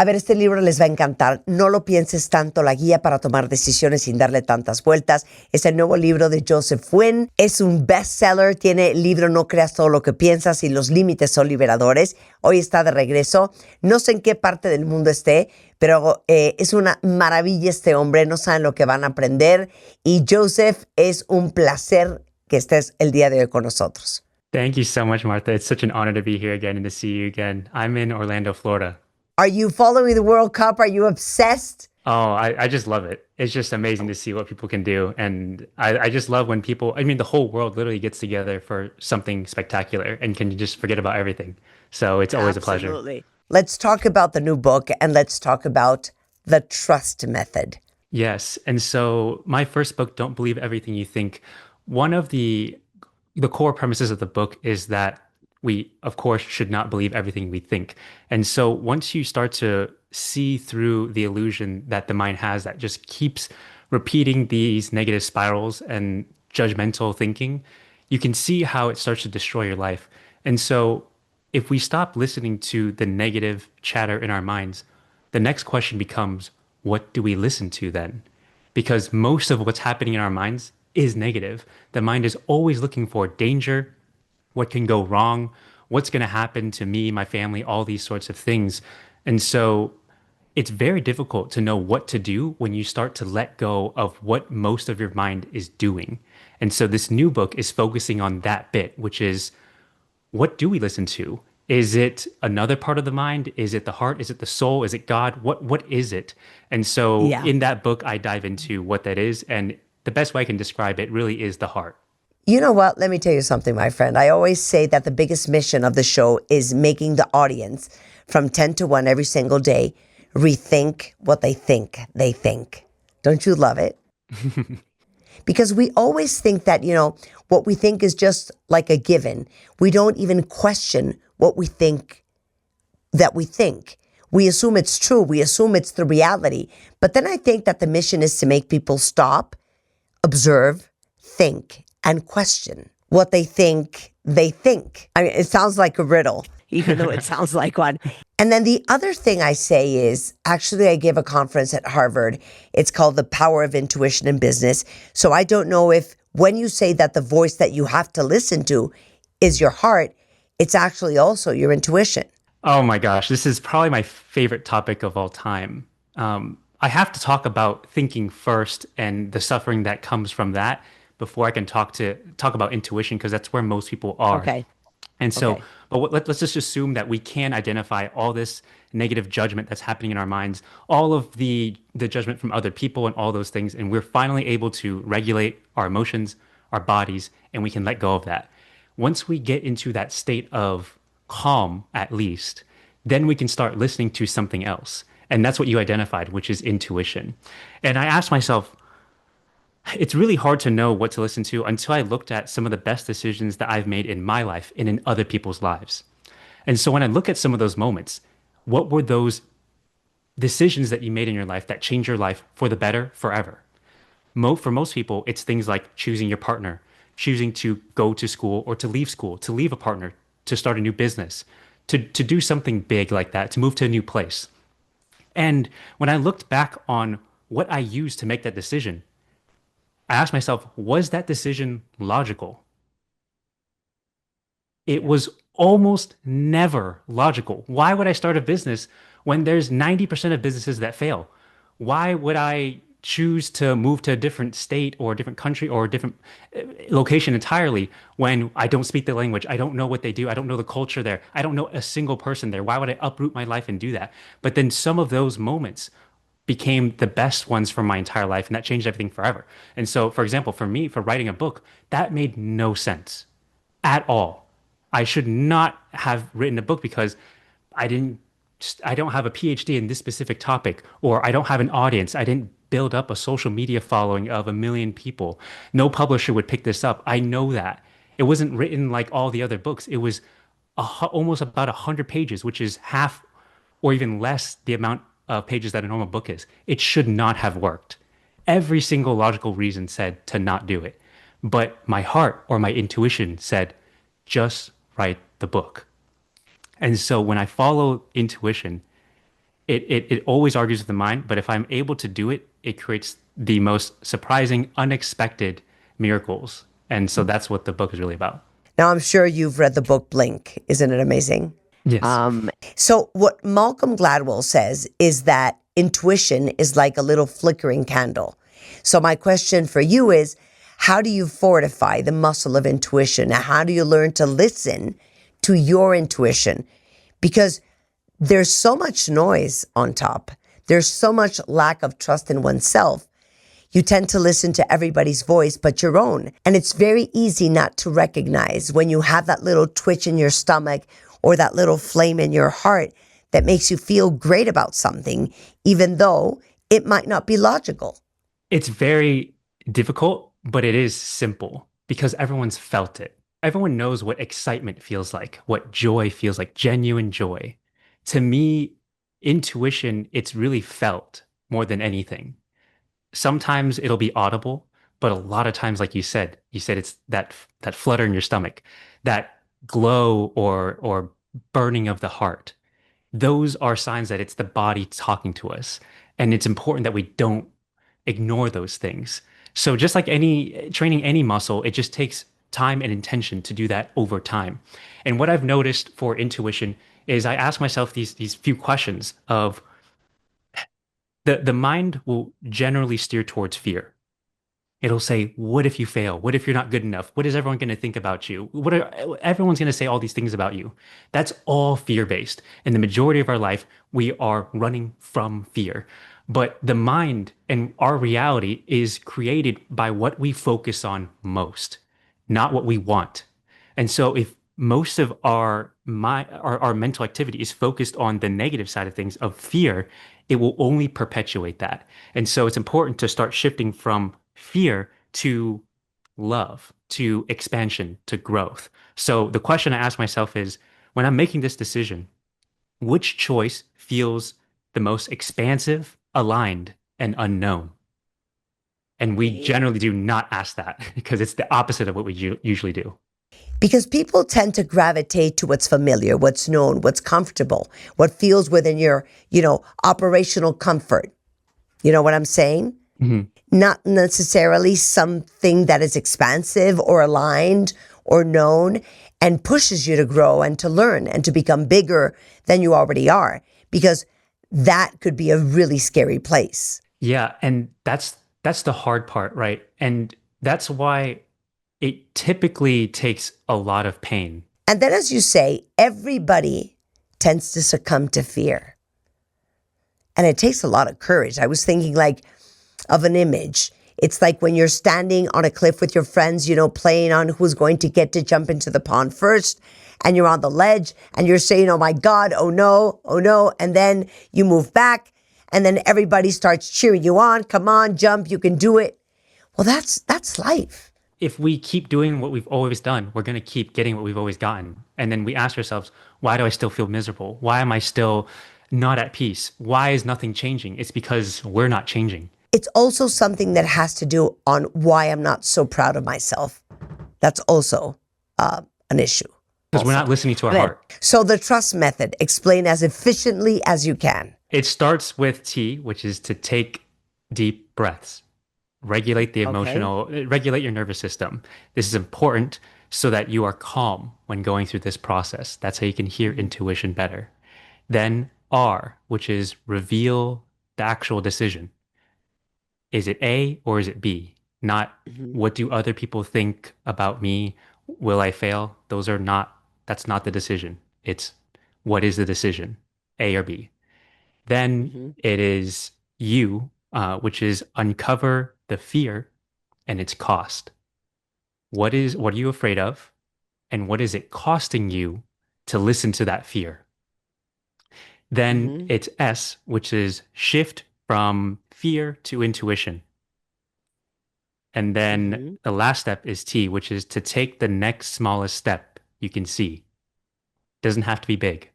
A ver, este libro les va a encantar. No lo pienses tanto, la guía para tomar decisiones sin darle tantas vueltas. Es el nuevo libro de Joseph Nguyen. Es un bestseller. Tiene el libro No creas todo lo que piensas y los límites son liberadores. Hoy está de regreso. No sé en qué parte del mundo esté, pero es una maravilla este hombre. No saben lo que van a aprender. Y Joseph, es un placer que estés el día de hoy con nosotros. Thank you so much, Martha. It's such an honor to be here again and to see you again. I'm in Orlando, Florida. Are you following the World Cup? Are you obsessed? Oh, I just love it. It's just amazing to see what people can do. And I just love when people, I mean, the whole world literally gets together for something spectacular and can just forget about everything. So it's always a pleasure. Absolutely. Let's talk about the new book and let's talk about the trust method. Yes. And so my first book, Don't Believe Everything You Think, one of the core premises of the book is that we, of course, should not believe everything we think. And so once you start to see through the illusion that the mind has that just keeps repeating these negative spirals and judgmental thinking, you can see how it starts to destroy your life. And so if we stop listening to the negative chatter in our minds, the next question becomes, what do we listen to then? Because most of what's happening in our minds is negative. The mind is always looking for danger, what can go wrong, what's going to happen to me, my family, all these sorts of things. And so it's very difficult to know what to do when you start to let go of what most of your mind is doing. And so this new book is focusing on that bit, which is, what do we listen to? Is it another part of the mind? Is it the heart? Is it the soul? Is it God? What is it? And so Yeah. in that book, I dive into what that is. And the best way I can describe it really is the heart. You know what? Let me tell you something, my friend. I always say that the biggest mission of the show is making the audience from 10 to 1 every single day rethink what they think they think. Don't you love it? Because we always think that, what we think is just like a given. We don't even question what we think that we think. We assume it's true. We assume it's the reality. But then I think that the mission is to make people stop, observe, think, and question what they think they think. I mean, it sounds like a riddle, even though it sounds like one. And then the other thing I say is, actually, I gave a conference at Harvard. It's called The Power of Intuition in Business. So I don't know if when you say that the voice that you have to listen to is your heart, it's actually also your intuition. Oh my gosh, this is probably my favorite topic of all time. I have to talk about thinking first and the suffering that comes from that before I can talk about intuition because that's where most people are. Okay. And so, Okay. but let's just assume that we can identify all this negative judgment that's happening in our minds, all of the judgment from other people and all those things, and we're finally able to regulate our emotions, our bodies, and we can let go of that. Once we get into that state of calm, at least, then we can start listening to something else. And that's what you identified, which is intuition. And I asked myself, it's really hard to know what to listen to until I looked at some of the best decisions that I've made in my life and in other people's lives. And so when I look at some of those moments, what were those decisions that you made in your life that changed your life for the better forever? For most people, it's things like choosing your partner, choosing to go to school, to leave a partner, to start a new business, to do something big like that, to move to a new place. And when I looked back on what I used to make that decision, I asked myself, was that decision logical? It was almost never logical. Why would I start a business when there's 90% of businesses that fail? Why would I choose to move to a different state or a different country or a different location entirely when I don't speak the language? I don't know what they do. I don't know the culture there. I don't know a single person there. Why would I uproot my life and do that? But then some of those moments became the best ones for my entire life, and that changed everything forever. And so, for example, for me, for writing a book, that made no sense at all. I should not have written a book because I didn't I don't have a PhD in this specific topic, or I don't have an audience. I didn't build up a social media following of 1 million people. No publisher would pick this up. I know that. It wasn't written like all the other books. It was almost about 100 pages, which is half or even less the amount of pages that a normal book is. It should not have worked. Every single logical reason said to not do it. But my heart or my intuition said, just write the book. And so when I follow intuition, it always argues with the mind, but if I'm able to do it, it creates the most surprising, unexpected miracles. And so that's what the book is really about. Now, I'm sure you've read the book Blink. Isn't it amazing? Yes. So what Malcolm Gladwell says is that intuition is like a little flickering candle. So my question for you is, how do you fortify the muscle of intuition? How do you learn to listen to your intuition? Because there's so much noise on top. There's so much lack of trust in oneself. You tend to listen to everybody's voice but your own. And it's very easy not to recognize when you have that little twitch in your stomach or that little flame in your heart that makes you feel great about something, even though it might not be logical. It's very difficult, but it is simple because everyone's felt it. Everyone knows what excitement feels like, what joy feels like, genuine joy. To me, intuition, it's really felt more than anything. Sometimes it'll be audible, but a lot of times, like you said it's that flutter in your stomach, that glow or burning of the heart. Those are signs that it's the body talking to us. And it's important that we don't ignore those things. So just like any training any muscle, it just takes time and intention to do that over time. And what I've noticed for intuition is I ask myself these few questions of the mind will generally steer towards fear. It'll say, what if you fail? What if you're not good enough? What is everyone going to think about you? Everyone's going to say all these things about you. That's all fear-based. In the majority of our life, we are running from fear. But the mind and our reality is created by what we focus on most, not what we want. And so if most of our mental activity is focused on the negative side of things, of fear, it will only perpetuate that. And so it's important to start shifting from fear to love, to expansion, to growth. So the question I ask myself is, when I'm making this decision, which choice feels the most expansive, aligned, and unknown? And we generally do not ask that because it's the opposite of what we usually do. Because people tend to gravitate to what's familiar, what's known, what's comfortable, what feels within your, operational comfort. You know what I'm saying? Mm-hmm. Not necessarily something that is expansive or aligned or known and pushes you to grow and to learn and to become bigger than you already are, because that could be a really scary place. Yeah, and that's the hard part, right? And that's why it typically takes a lot of pain. And then, as you say, everybody tends to succumb to fear. And it takes a lot of courage. I was thinking of an image. It's like when you're standing on a cliff with your friends, playing on who's going to get to jump into the pond first. And you're on the ledge and you're saying, oh my God, oh no, oh no. And then you move back and then everybody starts cheering you on. Come on, jump, you can do it. Well, that's life. If we keep doing what we've always done, we're going to keep getting what we've always gotten. And then we ask ourselves, why do I still feel miserable? Why am I still not at peace? Why is nothing changing? It's because we're not changing. It's also something that has to do on why I'm not so proud of myself. That's also an issue. Because we're not listening to our heart. So the trust method, explain as efficiently as you can. It starts with T, which is to take deep breaths. Regulate the regulate your nervous system. This is important so that you are calm when going through this process. That's how you can hear intuition better. Then R, which is reveal the actual decision. Is it A or is it B? Not what do other people think about me? Will I fail? That's not the decision. It's what is the decision, A or B? Then it is U, which is uncover the fear and its cost. What are you afraid of? And what is it costing you to listen to that fear? Then it's S, which is shift from fear to intuition. And then the last step is T, which is to take the next smallest step you can see. Doesn't have to be big.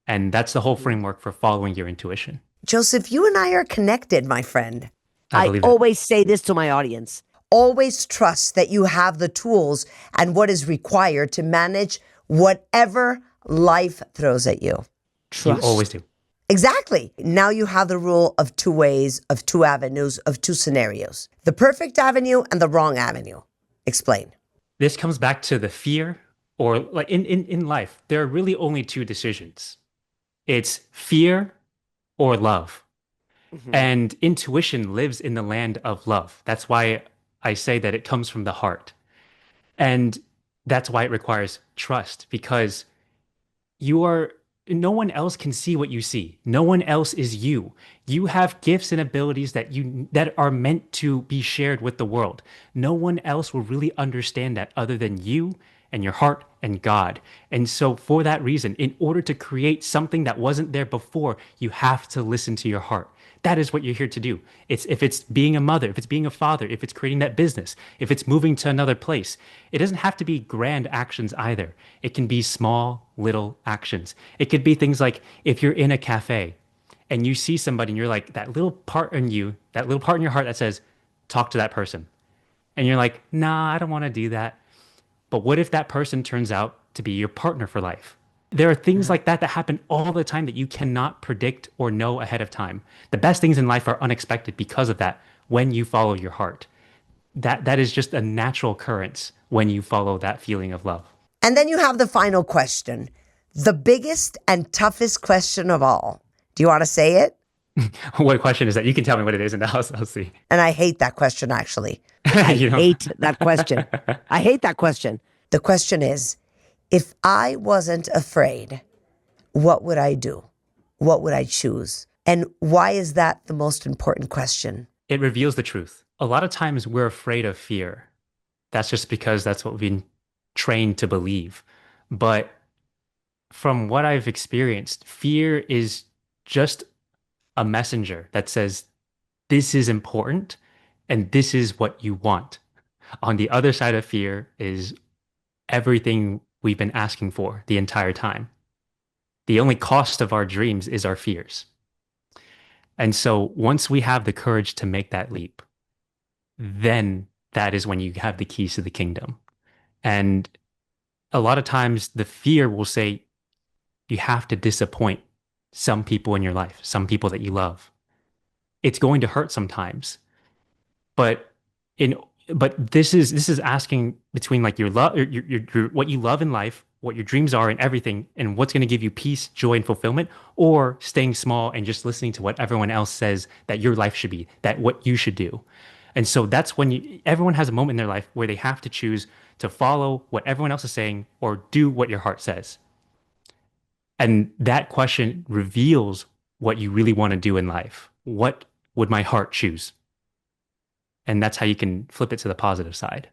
And that's the whole framework for following your intuition. Joseph, you and I are connected, my friend. I always say this to my audience. Always trust that you have the tools and what is required to manage whatever life throws at you. You always do. Exactly. Now you have the rule of two ways, of two avenues, of two scenarios. The perfect avenue and the wrong avenue. Explain. This comes back to the fear, or like in life, there are really only two decisions. It's fear or love. Mhm. And intuition lives in the land of love. That's why I say that it comes from the heart. And that's why it requires trust, because you are no one else can see what you see. No one else is you. You have gifts and abilities that are meant to be shared with the world. No one else will really understand that other than you and your heart and God. And so for that reason, in order to create something that wasn't there before, you have to listen to your heart. That is what you're here to do. It's if it's being a mother, if it's being a father, if it's creating that business, if it's moving to another place. It doesn't have to be grand actions either. It can be small, little actions. It could be things like if you're in a cafe and you see somebody and you're like, that little part in you, that little part in your heart that says, talk to that person. And you're like, nah, I don't want to do that. But what if that person turns out to be your partner for life? There are things like that that happen all the time that you cannot predict or know ahead of time. The best things in life are unexpected because of that when you follow your heart. That is just a natural occurrence when you follow that feeling of love. And then you have the final question, the biggest and toughest question of all. Do you want to say it? What question is that? You can tell me what it is and I'll see. And I hate that question, actually. I You know, hate that question. I hate that question. The question is, if I wasn't afraid, what would I do? What would I choose? And why is that the most important question? it reveals the truth. A lot of times we're afraid of fear. That's just because that's what we've been trained to believe. But from what I've experienced, fear is just a messenger that says, this is important and this is what you want. On the other side of fear is everything we've been asking for the entire time. The only cost of our dreams is our fears. And so once we have the courage to make that leap, then that is when you have the keys to the kingdom. And a lot of times the fear will say, you have to disappoint some people in your life, some people that you love. It's going to hurt sometimes, but in but this is asking between like your love, your what you love in life, what your dreams are, and everything, and what's going to give you peace, joy, and fulfillment, or staying small and just listening to what everyone else says that your life should be, that what you should do. And so that's when everyone has a moment in their life where they have to choose to follow what everyone else is saying or do what your heart says. And that question reveals what you really want to do in life. What would my heart choose? And that's how you can flip it to the positive side.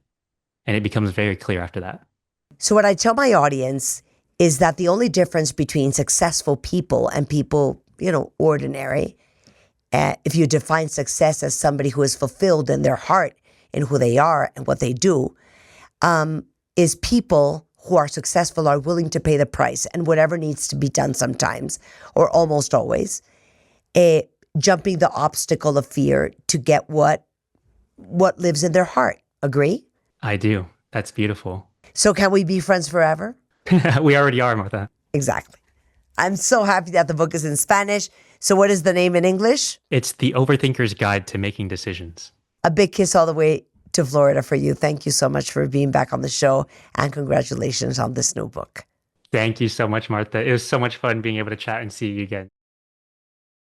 And it becomes very clear after that. So what I tell my audience is that the only difference between successful people and people, ordinary, if you define success as somebody who is fulfilled in their heart in who they are and what they do, is people who are successful are willing to pay the price and whatever needs to be done sometimes, or almost always, jumping the obstacle of fear to get what lives in their heart. Agree? I do. That's beautiful. So can we be friends forever? We already are, Martha. Exactly. I'm so happy that the book is in Spanish. So what is the name in English? It's The Overthinker's Guide to Making Decisions. A big kiss all the way to Florida for you. Thank you so much for being back on the show, and congratulations on this new book. Thank you so much, Martha. It was so much fun being able to chat and see you again.